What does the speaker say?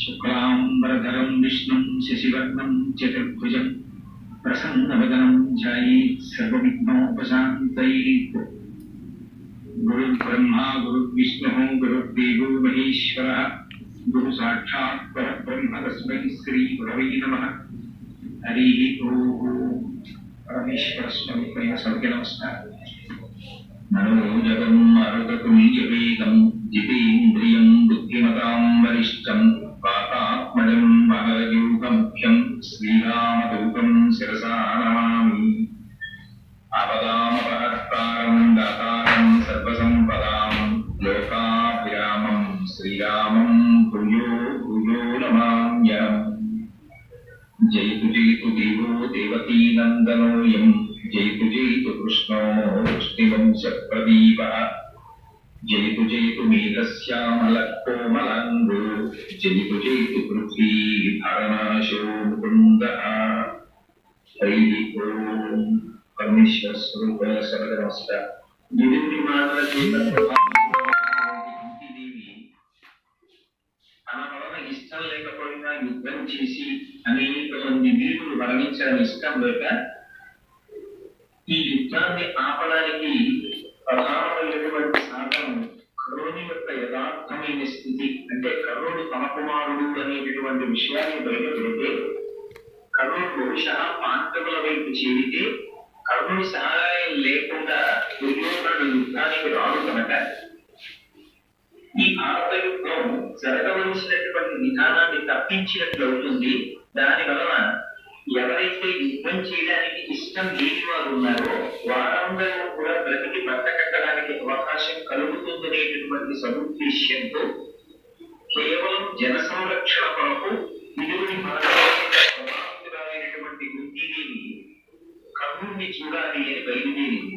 शुक्लांबरधरं विष्णुं शशिवर्णं चतुर्भुजं प्रसन्नवदनं ध्यायेत् सर्वविघ्नोपशान्तये। गुरुर्ब्रह्मा गुरुर्विष्णुः गुरुर्देवो महेश्वरः गुरुसाक्षात् परब्रह्म तस्मै श्रीगुरवे नमः। हरिः ओम्। परमेश्वरस्वामी सर्वे नमस्कार। मनोजगं मरुततुल्यवेगं जितेन्द्रियं बुद्धिमतां वरिष्ठं वातात्मजं महयोगमुख्यं श्रीरामदूतं शिरसा नमामि। आपदामपहर्तारं दातारं सर्वसम्पदां लोकाभिरामं श्रीरामं भूयो भूयो नमाम्यहम्। जयतु जयतु देवो देवकी नन्दनोऽयं जयतु जयतु कृष्णो वृष्टिवंशप्रदीपः। जयतु जयतु मेघश्यामलकोमलाङ्गो जयतु जयतु पृथ्वी भरनाशो मुकुन्दः। हरिः ओम्। परमेश्वर स्वरूप सर्व नमस्कार। देवी తన వలన ఇష్టం లేకపోయినా యుద్ధం చేసి అనేక మంది వీరులు మరణించడం ఇష్టం లేక ఈ యుద్ధాన్ని ఆపడానికి ప్రధానమైనటువంటి సాధనం కర్ణుని యొక్క యథార్థమైన స్థితి, అంటే కర్ణుడు తన కుమారుడు అనేటటువంటి విషయాన్ని బయటపెడితే కర్ణుడు బహుశా పాండవుల వైపు చేరితే కర్ణుని సహాయం లేకుండా దుర్యోధనుడు యుద్ధానికి రాడు కనుక ఈ భారత యుద్ధం జరగవలసినటువంటి విధానాన్ని తప్పించినట్లు అవుతుంది. దాని వలన ఎవరైతే యుద్ధం చేయడానికి ఇష్టం లేని వారు ఉన్నారో వారందరూ కూడా బ్రతికి బట్టకట్టడానికి అవకాశం కలుగుతుందనేటటువంటి సదుద్దేశ్యంతో కేవలం జన సంరక్షణ కొరకు విలువని ప్రభావితురాలైనటువంటి కుంతీదేవి కర్ణుడిని చూడాలి అని బయలుదేరింది.